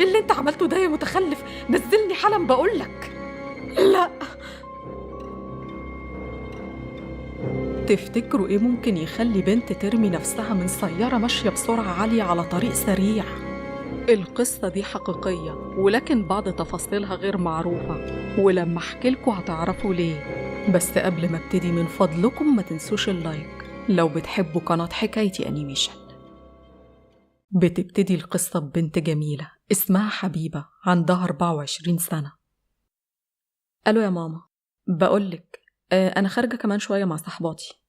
ايه اللي انت عملته ده يا متخلف؟ نزلني حالا بقولك. لا. تفتكروا ايه ممكن يخلي بنت ترمي نفسها من سيارة ماشية بسرعة عالية على طريق سريع؟ القصة دي حقيقية، ولكن بعض تفاصيلها غير معروفة، ولما احكيلكوا هتعرفوا ليه. بس قبل ما ابتدي من فضلكم ما تنسوش اللايك لو بتحبوا قناة حكايتي أنيميشن. بتبتدي القصة ببنت جميلة اسمها حبيبة، عندها 24 سنة. ألو يا ماما، بقولك أنا خارجة كمان شوية مع صحباتي.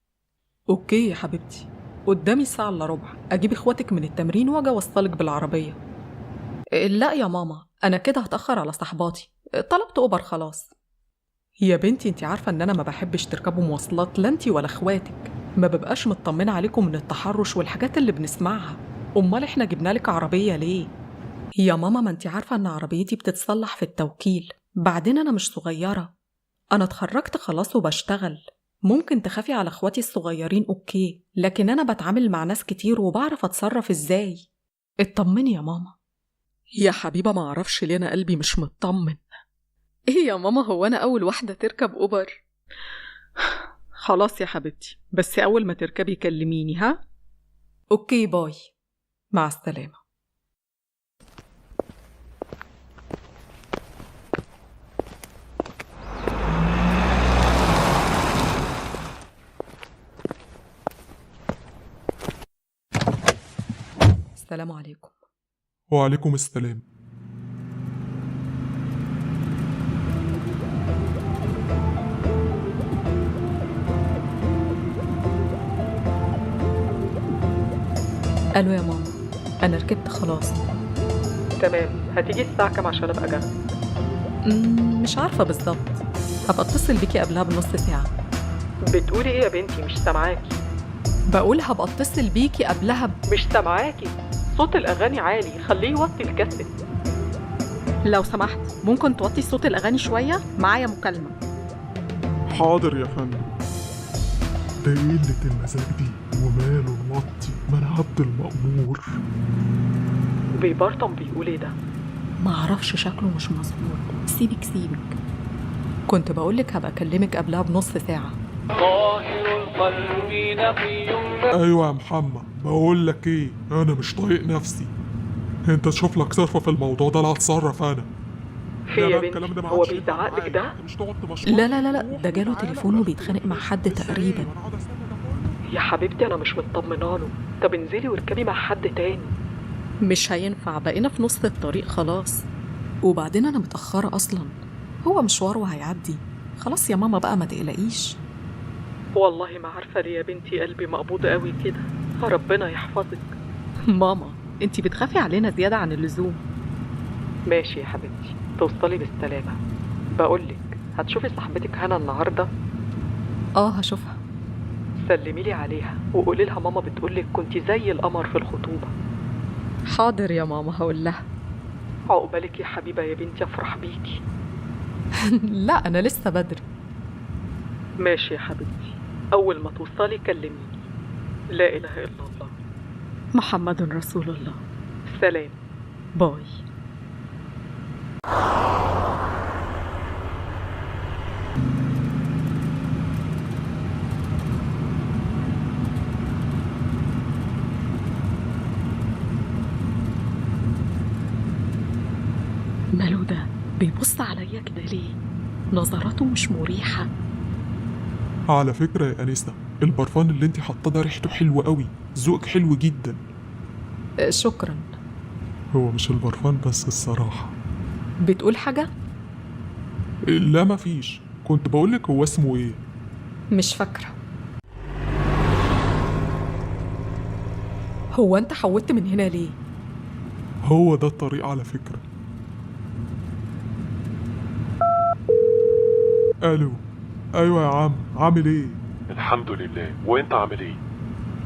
أوكي يا حبيبتي، قدامي ساعة إلا ربع أجيب إخواتك من التمرين وأجي أوصلك بالعربية. لا يا ماما، أنا كده هتأخر على صحباتي، طلبت أوبر خلاص. يا بنتي انتي عارفة إن أنا ما بحبش تركبوا مواصلات، لا انتي ولا إخواتك، ما ببقاش مطمنة عليكم من التحرش والحاجات اللي بنسمعها. أمال إحنا جبنالك عربية ليه؟ يا ماما ما انتي عارفة إن عربيتي بتتصلح في التوكيل، بعدين أنا مش صغيرة، أنا اتخرجت خلاص وبشتغل. ممكن تخافي على إخواتي الصغيرين أوكي، لكن أنا بتعامل مع ناس كتير وبعرف أتصرف إزاي. اطمني يا ماما. يا حبيبة ما أعرفش ليه أنا قلبي مش مطمن. إيه يا ماما، هو أنا أول واحدة تركب أوبر؟ خلاص يا حبيبتي، بس أول ما تركبي كلميني ها؟ أوكي باي، مع السلامة. السلام عليكم. وعليكم السلام. ألو يا ماما، أنا ركبت خلاص. تمام، هتيجي الساعة كام عشان أبقى جاهزة؟ مش عارفة بالظبط، هبقى اتصل بيكي قبلها بنص ساعة. بتقولي إيه يا بنتي؟ مش سامعاكي. بقول هبقى اتصل بيكي قبلها مش سامعاكي، صوت الأغاني عالي، خليه يوطي الكاسيت. لو سمحت ممكن توطي صوت الأغاني شوية، معايا مكالمة. حاضر يا فندم. ده قلة المزاج دي وماله المطي، ما انا عبد المأمور. بيبرطم بيقول ايه ده؟ معرفش، شكله مش مظبوط. سيبك. كنت بقولك هبقى اكلمك قبلها بنص ساعة. طاهر القلب نقي. ايوه يا محمد، بقول لك ايه، انا مش طايق نفسي. انت تشوف لك صرفة في الموضوع ده، لا اتصرف انا. في يا بقى بنتي، الكلام ده ما هو عادش ينفع بيزعقلك معايا. ده؟ انت مش تقعد تمشمر. لا، ده جاله تليفون وبيتخانق مع حد تقريبا. يا حبيبتي انا مش مطمنه له، طب انزلي واركبي مع حد تاني. مش هينفع، بقينا في نص الطريق خلاص، وبعدين انا متأخرة اصلا، هو مشواره وهيعدي. خلاص يا ماما بقى ما تقلقيش. والله ما عارفة ليه يا بنتي قلبي مقبوض قوي كده، ربنا يحفظك. ماما انتي بتخافي علينا زيادة عن اللزوم. ماشي يا حبيبتي، توصلي بالسلامة. بقولك هتشوفي صاحبتك هنا النهاردة؟ هشوفها. سلميلي عليها وقولي لها ماما بتقولك كنتي زي القمر في الخطوبة. حاضر يا ماما، هقول لها. عقبالك يا حبيبة يا بنتي، افرح بيكي. لا انا لسه بدري. ماشي يا حبيبتي، اول ما توصلي كلميني. لا اله الا الله محمد رسول الله. سلام، باي. ماله ده؟ بيبص عليا كده ليه؟ نظراته مش مريحة. على فكرة يا أنسة، البرفان اللي انت حاطاه ده ريحته حلوة قوي، ذوقك حلو جدا. شكرا. هو مش البرفان بس الصراحة. بتقول حاجة؟ لا مفيش، كنت بقولك هو اسمه ايه. مش فاكرة. هو انت حودت من هنا ليه؟ هو ده الطريق على فكرة. الو. ايوه يا عم، عامل ايه؟ الحمد لله، وانت عامل ايه؟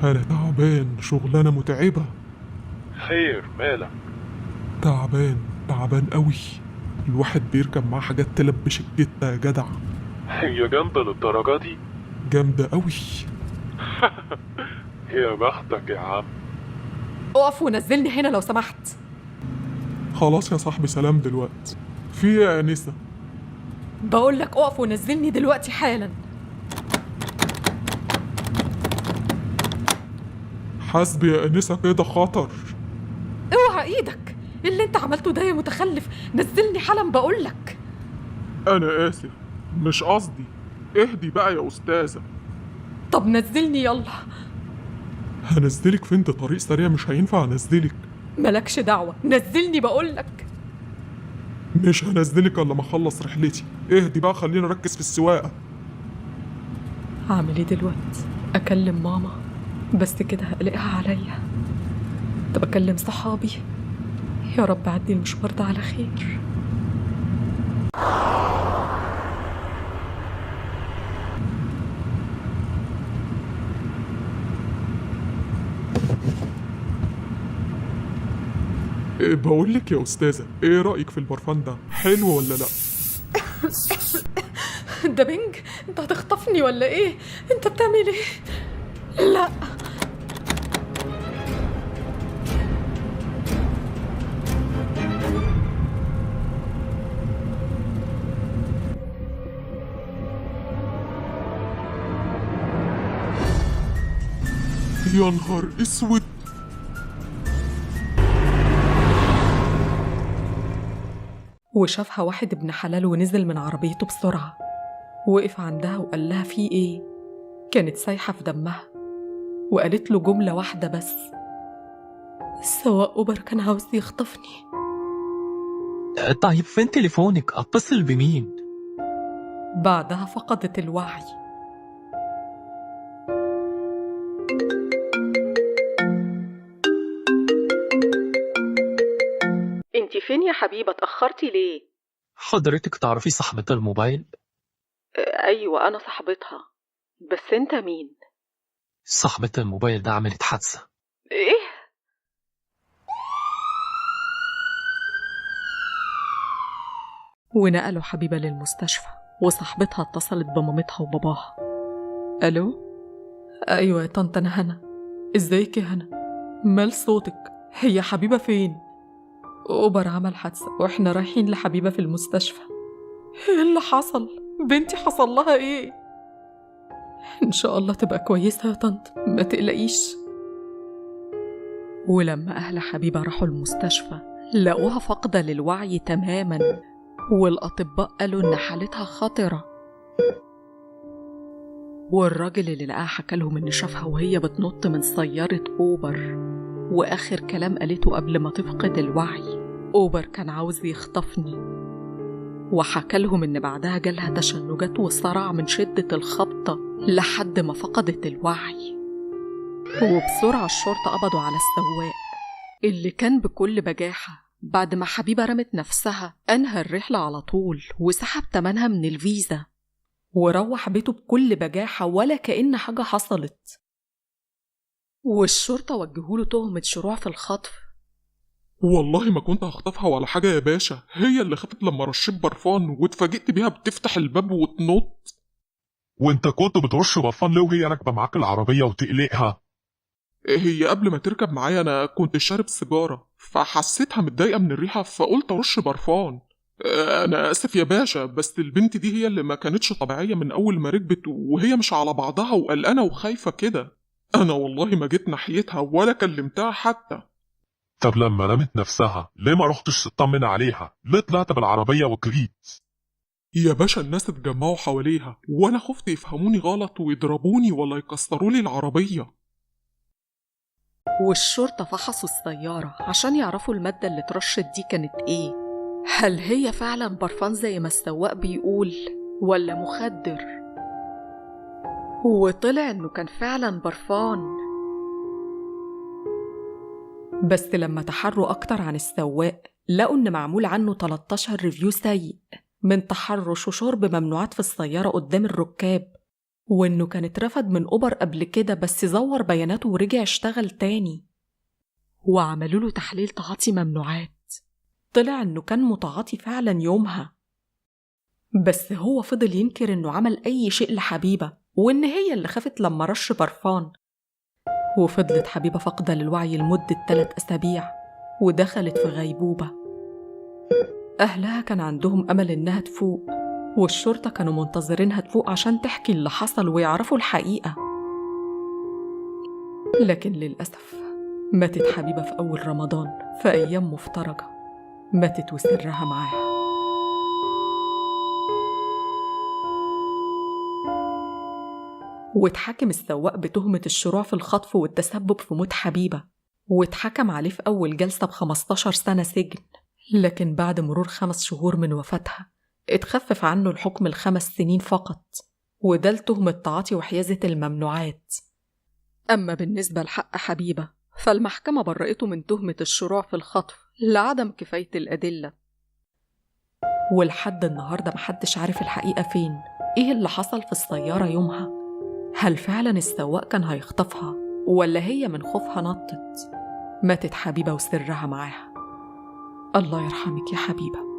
انا تعبان، شغلانة متعبة. خير مالك؟ تعبان قوي. الواحد بيركب معاه حاجات تلبش الجتة يا جدع. هي جامدة للدرجة دي؟ جامدة قوي. يا بختك يا عم. اقف ونزلني هنا لو سمحت. خلاص يا صاحبي، سلام دلوقتي. في إيه يا أنسة؟ بقول لك اقف ونزلني دلوقتي حالا. حسبي يا أنسة، كده خطر. اوعى ايدك، اللي انت عملته ده يا متخلف، نزلني حالا بقول لك. أنا آسف، مش قصدي. اهدي بقى يا أستاذة. طب نزلني يلا. هنزلك فين؟ ده طريق سريع، مش هينفع انزلك. مالكش دعوة، نزلني بقول لك. مش هنزلك الا ما اخلص رحلتي. اهدي بقى، خلينا نركز في السواقة. هعمل ايه دلوقتي؟ اكلم ماما بس كده هقلقها عليا. طب اكلم صحابي؟ يا رب عدي المشوار ده على خير. بقول لك يا أستاذة، ايه رأيك في البرفان ده؟ حلو ولا لا؟ ده بنج، انت هتخطفني ولا ايه؟ انت بتعمل ايه؟ لا. يا نهار اسود. وشافها واحد ابن حلال ونزل من عربيته بسرعة، وقف عندها وقال لها في ايه؟ كانت سايحة في دمها، وقالت له جملة واحدة بس: السواق أوبر كان عاوز يخطفني. طيب فين تليفونك؟ اتصل بمين؟ بعدها فقدت الوعي. انتي فين يا حبيبة؟ اتأخرتي ليه؟ حضرتك تعرفي صاحبة الموبايل؟ أيوة أنا صاحبتها، بس انت مين؟ صاحبة الموبايل ده عملت حادثة. ايه؟ ونقلوا حبيبة للمستشفى، وصاحبتها اتصلت بمامتها وباباها. ألو؟ أيوة يا طنط، أنا هنا. إزيك يا هنا؟ مال صوتك؟ هي حبيبة فين؟ أوبر عمل حادثة وإحنا رايحين لحبيبة في المستشفى. إيه اللي حصل؟ بنتي حصل لها إيه؟ إن شاء الله تبقى كويسة يا طنط، ما تقلقيش. ولما أهل حبيبة راحوا المستشفى لقوها فاقدة للوعي تماماً، والأطباء قالوا إن حالتها خطرة. والراجل اللي لقاها حكالهم إن شافها وهي بتنط من سيارة أوبر، وآخر كلام قالته قبل ما تفقد الوعي: أوبر كان عاوز يخطفني. وحكالهم إن بعدها جالها تشنجات وصرع من شدة الخبطة لحد ما فقدت الوعي. وبسرعة الشرطة قبضوا على السواق اللي كان بكل بجاحة بعد ما حبيبة رمت نفسها أنهى الرحلة على طول وسحب تمنها من الفيزا، وروح بيته بكل بجاحة ولا كأن حاجة حصلت. والشرطة وجهوله تهمة شروع في الخطف. والله ما كنت هخطفها ولا حاجة يا باشا، هي اللي خافت لما رشيت برفان واتفاجئت بيها بتفتح الباب وتنط. وانت كنت بترش برفان ليه وهي راكبه معاك العربيه وتقلقها؟ هي قبل ما تركب معايا أنا كنت شارب سيجارة، فحسيتها متضايقة من الريحة فقلت أرش برفان. أنا آسف يا باشا، بس البنت دي هي اللي ما كانتش طبيعية من أول ما ركبت، وهي مش على بعضها وقلقانة وخايفة كده. أنا والله ما جيت ناحيتها ولا كلمتها حتى. طب لما رمت نفسها ليه ما رحتش تطمن عليها؟ ليه طلعت بالعربيه وجريت؟ يا باشا الناس اتجمعوا حواليها وأنا خفت يفهموني غلط ويضربوني ولا يكسروا لي العربية. والشرطة فحصوا السيارة عشان يعرفوا المادة اللي اترشت دي كانت ايه، هل هي فعلا برفان زي ما السواق بيقول ولا مخدر. وطلع انه كان فعلا برفان. بس لما تحروا اكتر عن السواق لقوا ان معمول عنه 13 ريفيو سيء من تحرش وشرب ممنوعات في السيارة قدام الركاب، وإنه كان اترفد من أوبر قبل كده بس زور بياناته ورجع اشتغل تاني. وعملوا له تحليل تعاطي ممنوعات، طلع إنه كان متعاطي فعلا يومها، بس هو فضل ينكر إنه عمل أي شيء لحبيبة، وإن هي اللي خافت لما رش برفان. وفضلت حبيبة فاقدة للوعي لمدة 3 أسابيع ودخلت في غيبوبة. أهلها كان عندهم أمل إنها تفوق، والشرطة كانوا منتظرينها تفوق عشان تحكي اللي حصل ويعرفوا الحقيقة. لكن للأسف ماتت حبيبة في أول رمضان في أيام مفترجة، ماتت وسرها معاها. واتحكم السواق بتهمة الشروع في الخطف والتسبب في موت حبيبة، واتحكم عليه في أول جلسة ب15 سنة سجن. لكن بعد مرور 5 شهور من وفاتها اتخفف عنه الحكم ل5 سنين فقط، وده لتهمة تعاطي وحيازة الممنوعات. أما بالنسبة لحق حبيبة فالمحكمة برئته من تهمة الشروع في الخطف لعدم كفاية الأدلة. ولحد النهاردة محدش عارف الحقيقة فين، إيه اللي حصل في السيارة يومها. هل فعلا السواق كان هيخطفها ولا هي من خوفها نطت؟ ماتت حبيبة وسرها معاها. الله يرحمك يا حبيبة.